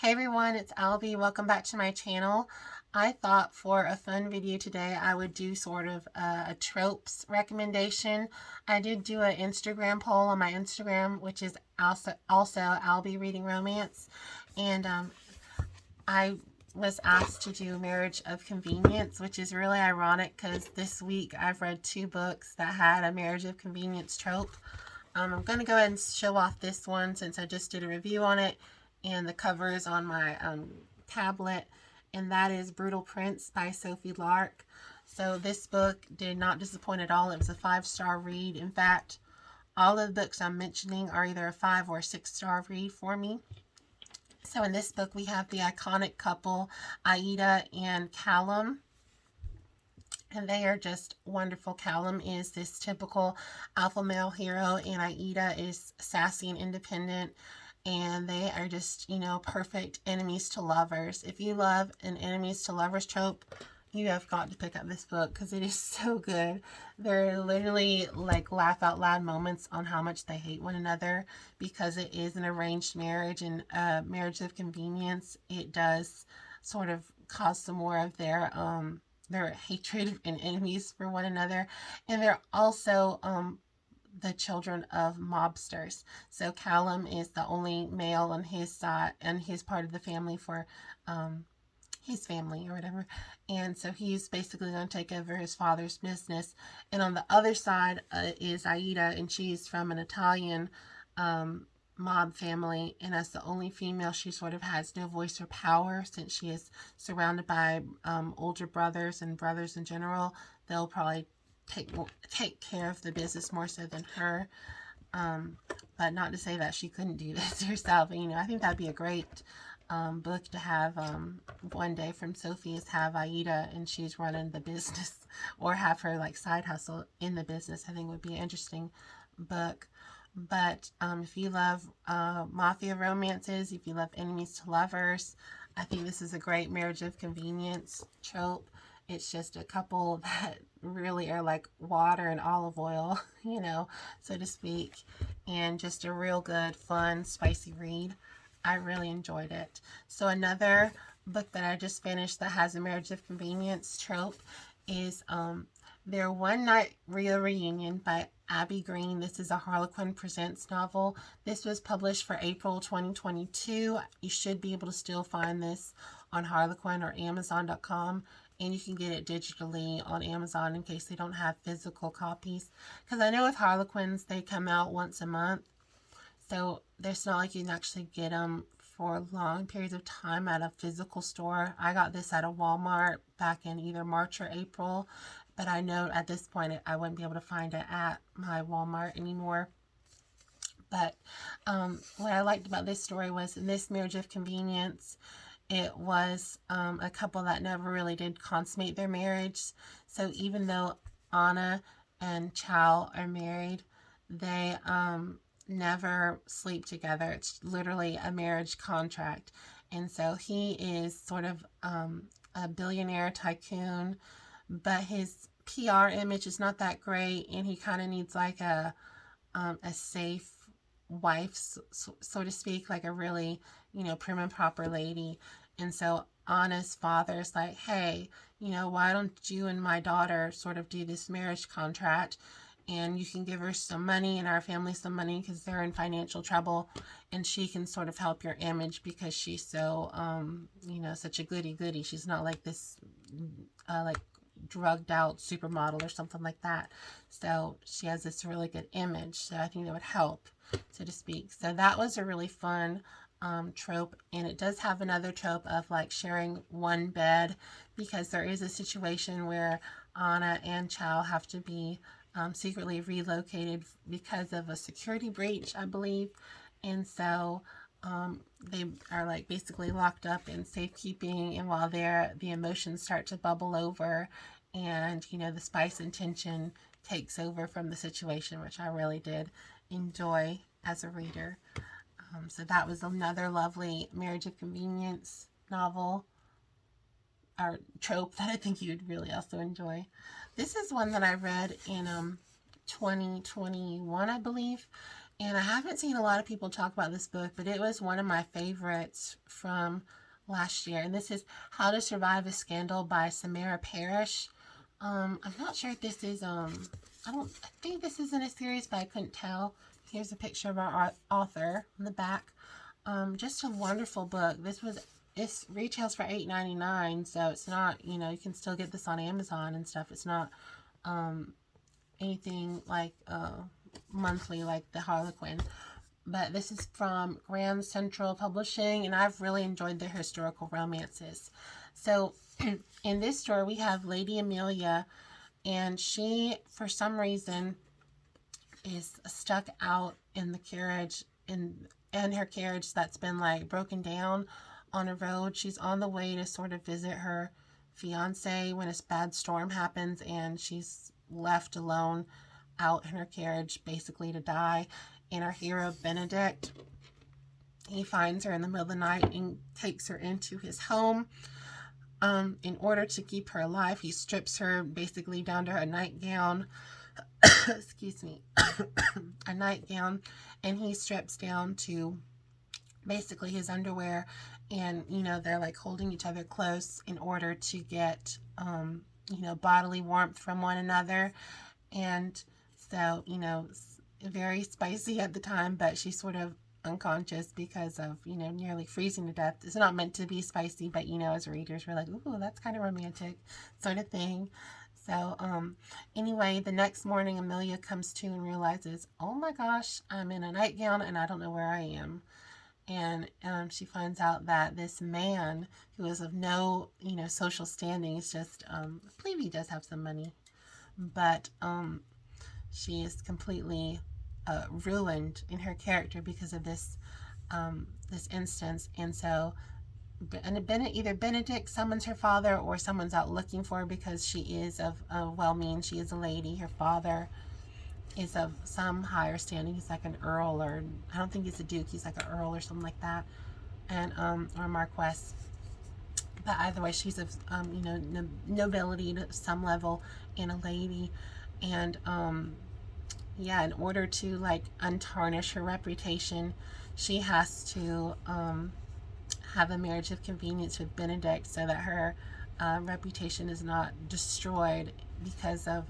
Hey everyone, it's Albie. Welcome back to my channel. I thought for a fun video today I would do sort of a tropes recommendation. I did do an Instagram poll on my Instagram, which is also Albie Reading Romance, and I was asked to do Marriage of Convenience, which is really ironic because this week I've read two books that had a Marriage of Convenience trope. I'm going to go ahead and show off this one since I just did a review on it, and the cover is on my tablet, and that is Brutal Prince by Sophie Lark. So this book did not disappoint at all. It was a 5-star read. In fact, all of the books I'm mentioning are either a 5 or a 6-star read for me. So in this book we have the iconic couple Aida and Callum, and they are just wonderful. Callum is this typical alpha male hero, and Aida is sassy and independent, and they are just, perfect enemies to lovers. If you love an enemies to lovers trope, you have got to pick up this book because it is so good. There are literally like laugh out loud moments on how much they hate one another because it is an arranged marriage and marriage of convenience. It does sort of cause some more of their hatred and enemies for one another, and they're also the children of mobsters. So Callum is the only male on his side and his part of the family for his family or whatever, and so he's basically going to take over his father's business. And on the other side is Aida, and she's from an Italian mob family, and as the only female, she sort of has no voice or power since she is surrounded by older brothers and brothers in general. They'll probably take care of the business more so than her. But not to say that she couldn't do this herself. I think that'd be a great book to have one day from Sophie, is have Aida and she's running the business, or have her like side hustle in the business. I think would be an interesting book. But if you love mafia romances, if you love enemies to lovers, I think this is a great marriage of convenience trope. It's just a couple that really are like water and olive oil, so to speak, and just a real good, fun, spicy read. I really enjoyed it. So another book that I just finished that has a marriage of convenience trope is their One Night Rio Reunion by Abby Green. This is a Harlequin Presents novel. This was published for April 2022. You should be able to still find this on Harlequin or Amazon.com, and you can get it digitally on Amazon in case they don't have physical copies. Because I know with Harlequins, they come out once a month, so there's not like you can actually get them for long periods of time at a physical store. I got this at a Walmart back in either March or April, but I know at this point I wouldn't be able to find it at my Walmart anymore. But what I liked about this story was, in this marriage of convenience, it was a couple that never really did consummate their marriage. So even though Anna and Chow are married, they never sleep together. It's literally a marriage contract. And so he is sort of a billionaire tycoon, but his PR image is not that great, and he kind of needs like a safe wife, so to speak, like a really, prim and proper lady. And so Anna's father is like, hey, why don't you and my daughter sort of do this marriage contract, and you can give her some money and our family some money because they're in financial trouble, and she can sort of help your image because she's so such a goody goody. She's not like this like drugged out supermodel or something like that, so she has this really good image. So I think that would help, so to speak. So that was a really fun trope, and it does have another trope of like sharing one bed, because there is a situation where Anna and Chow have to be secretly relocated because of a security breach, I believe. And so they are like basically locked up in safekeeping, and while there, the emotions start to bubble over, and the spice and tension takes over from the situation, which I really did enjoy as a reader. So that was another lovely marriage of convenience novel or trope that I think you'd really also enjoy. This is one that I read in 2021, I believe, And I haven't seen a lot of people talk about this book, but it was one of my favorites from last year. And this is How to Survive a Scandal by Samara Parrish. I'm not sure if this is, I think this is in a series, but I couldn't tell. Here's a picture of our author on the back. Just a wonderful book. This retails for $8.99, so it's not, you know, you can still get this on Amazon and stuff. It's not, anything like, monthly like the Harlequin. But this is from Grand Central Publishing, and I've really enjoyed their historical romances. So in this story, we have Lady Amelia, and she, for some reason, is stuck out in the carriage, in her carriage that's been like broken down on a road. She's on the way to sort of visit her fiance when a bad storm happens, and she's left alone out in her carriage basically to die. And our hero Benedict, he finds her in the middle of the night and takes her into his home. In order to keep her alive, he strips her basically down to her nightgown. Excuse me. A nightgown, and he strips down to basically his underwear, and you know, they're like holding each other close in order to get you know, bodily warmth from one another. And so, you know, very spicy at the time, but she's sort of unconscious because of, you know, nearly freezing to death. It's not meant to be spicy, but, you know, as readers, we're like, ooh, that's kind of romantic sort of thing. So, anyway, the next morning, Amelia comes to and realizes, oh my gosh, I'm in a nightgown and I don't know where I am. And she finds out that this man, who is of no, you know, social standing, is just, I believe he does have some money, but she is completely ruined in her character because of this this instance. And so either Benedict summons her father, or someone's out looking for her because she is of well-meaning. She is a lady. Her father is of some higher standing. He's like an earl, or I don't think he's a duke. He's like an earl or something like that, and or a marquess. But either way, she's of you know, nobility to some level, and a lady. And yeah, in order to like untarnish her reputation, she has to have a marriage of convenience with Benedict so that her reputation is not destroyed because of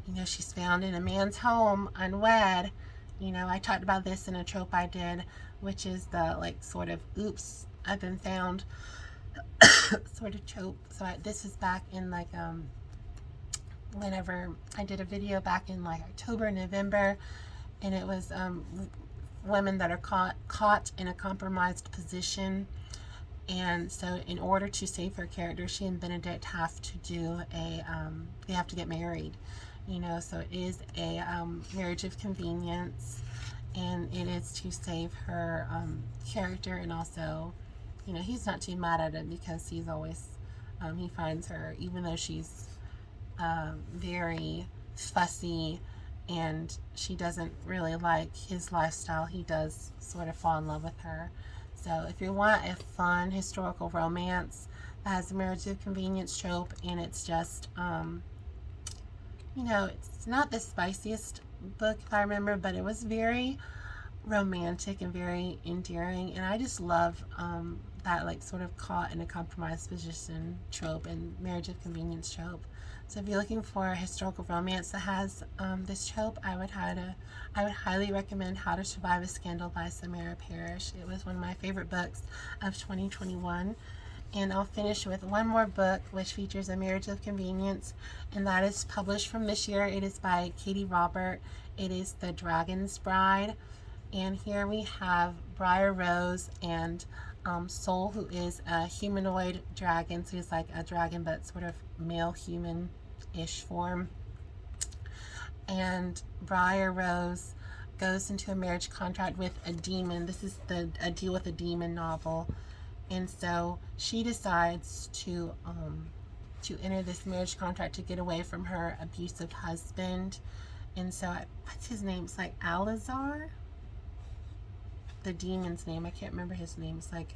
you know, she's found in a man's home unwed. You know, I talked about this in a trope I did, which is the like sort of oops, I've been found sort of trope. So this is back in like whenever I did a video back in like October, November, and it was women that are caught in a compromised position. And so in order to save her character, she and Benedict have to do they have to get married, you know. So it is a marriage of convenience, and it is to save her character. And also, you know, he's not too mad at it because he's always he finds her, even though she's very fussy and she doesn't really like his lifestyle, he does sort of fall in love with her. So if you want a fun historical romance that has a marriage of convenience trope, and it's just you know, it's not the spiciest book if I remember, but it was very romantic and very endearing, and I just love that like sort of caught in a compromised position trope and marriage of convenience trope. So if you're looking for a historical romance that has this trope, I would highly recommend How to Survive a Scandal by Samara Parrish. It was one of my favorite books of 2021. And I'll finish with one more book which features a marriage of convenience, and that is published from this year. It is by Katie Robert. It is The Dragon's Bride. And here we have Briar Rose and Soul, who is a humanoid dragon. So he's like a dragon, but sort of male human-ish form. And Briar Rose goes into a marriage contract with a demon. This is a Deal with a Demon novel. And so she decides to enter this marriage contract to get away from her abusive husband. And so, what's his name? It's like Alazar? The demon's name. I can't remember his name. It's like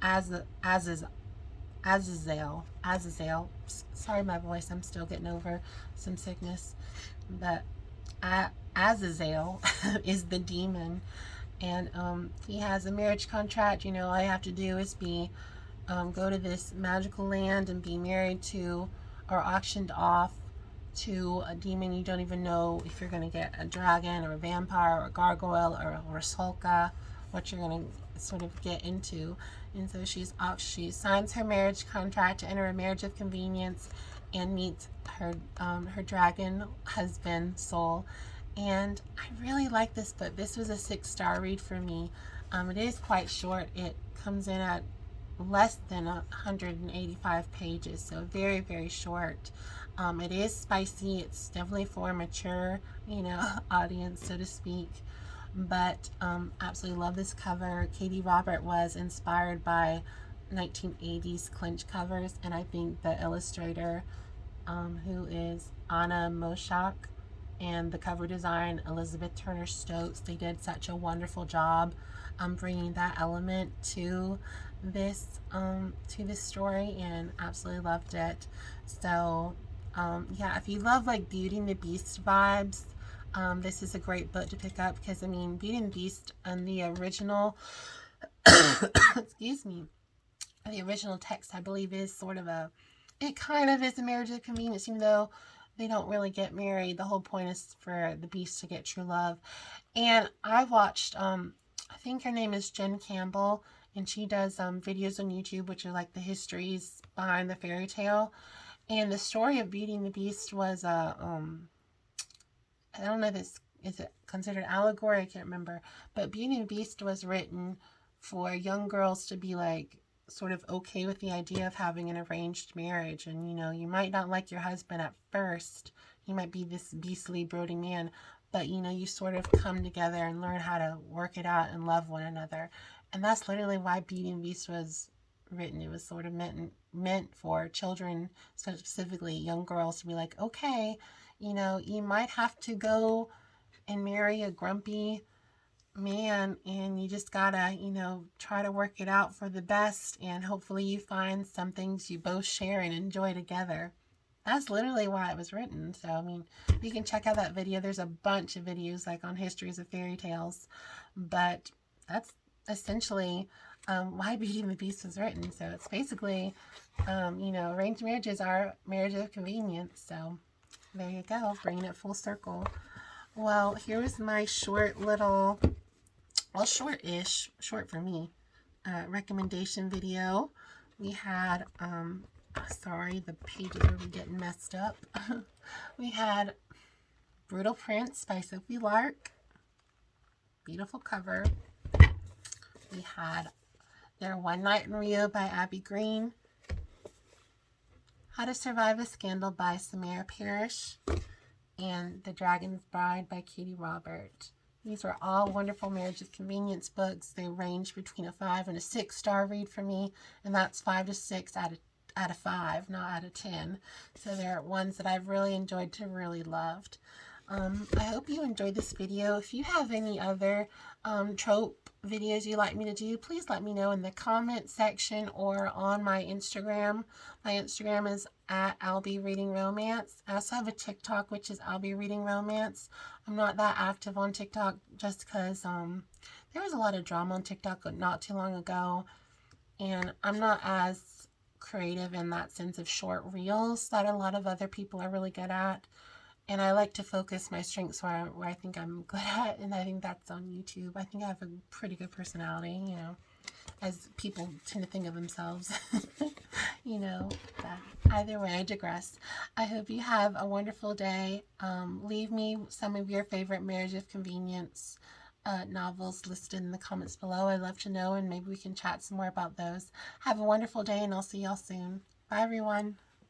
Azazel. Sorry, my voice. I'm still getting over some sickness. But Azazel is the demon, and he has a marriage contract. You know, all you have to do is be go to this magical land and be married to or auctioned off to a demon. You don't even know if you're going to get a dragon or a vampire or a gargoyle or a sulka, what you're going to sort of get into. And so she signs her marriage contract to enter a marriage of convenience and meets her dragon husband soul. And I really like this book. This was a 6-star read for me. It is quite short. It comes in at less than 185 pages, so very, very short. It is spicy. It's definitely for a mature, audience, so to speak. But absolutely love this cover. Katie Robert was inspired by 1980s clinch covers, and I think the illustrator, who is Anna Moshak, and the cover design, Elizabeth Turner Stokes, they did such a wonderful job bringing that element to this story, and absolutely loved it. So yeah, if you love like Beauty and the Beast vibes, this is a great book to pick up, because I mean, Beauty and the Beast and the original excuse me, the original text, I believe, is sort of it kind of is a marriage of convenience, even though they don't really get married. The whole point is for the beast to get true love. And I watched, I think her name is Jen Campbell, and she does videos on YouTube, which are like the histories behind the fairy tale. And the story of Beauty and the Beast was I don't know if is it considered allegory? I can't remember. But Beauty and the Beast was written for young girls to be like sort of okay with the idea of having an arranged marriage. And you might not like your husband at first. He might be this beastly, brooding man, but you sort of come together and learn how to work it out and love one another. And that's literally why Beauty and the Beast was written. It was sort of meant for children, specifically young girls, to be like, okay, you might have to go and marry a grumpy man, and you just gotta try to work it out for the best, and hopefully you find some things you both share and enjoy together. That's literally why it was written. So I mean, you can check out that video. There's a bunch of videos like on histories of fairy tales, but that's essentially why Beauty and the Beast was written. So it's basically arranged marriages are marriage of convenience. So there you go, bringing it full circle. Well, here was my short little, well, short-ish, short for me, recommendation video. We had, sorry, the pages are getting messed up. We had Brutal Prince by Sophie Lark. Beautiful cover. We had Their One Night in Rio by Abby Green. How to Survive a Scandal by Samara Parrish. And The Dragon's Bride by Katie Robert. These were all wonderful marriage of convenience books. They range between a 5 and a 6-star read for me, and that's 5 to 6 out of 5, not out of 10. So they're ones that I've really enjoyed to really loved. I hope you enjoyed this video. If you have any other trope videos you'd like me to do, please let me know in the comment section or on my Instagram. My Instagram is at I'll Be Reading Romance. I also have a TikTok, which is I'll Be Reading Romance. I'm not that active on TikTok just because there was a lot of drama on TikTok not too long ago, and I'm not as creative in that sense of short reels that a lot of other people are really good at. And I like to focus my strengths where I think I'm good at, and I think that's on YouTube. I think I have a pretty good personality, as people tend to think of themselves. But either way, I digress. I hope you have a wonderful day. Leave me some of your favorite marriage of convenience novels listed in the comments below. I'd love to know, and maybe we can chat some more about those. Have a wonderful day, and I'll see y'all soon. Bye, everyone.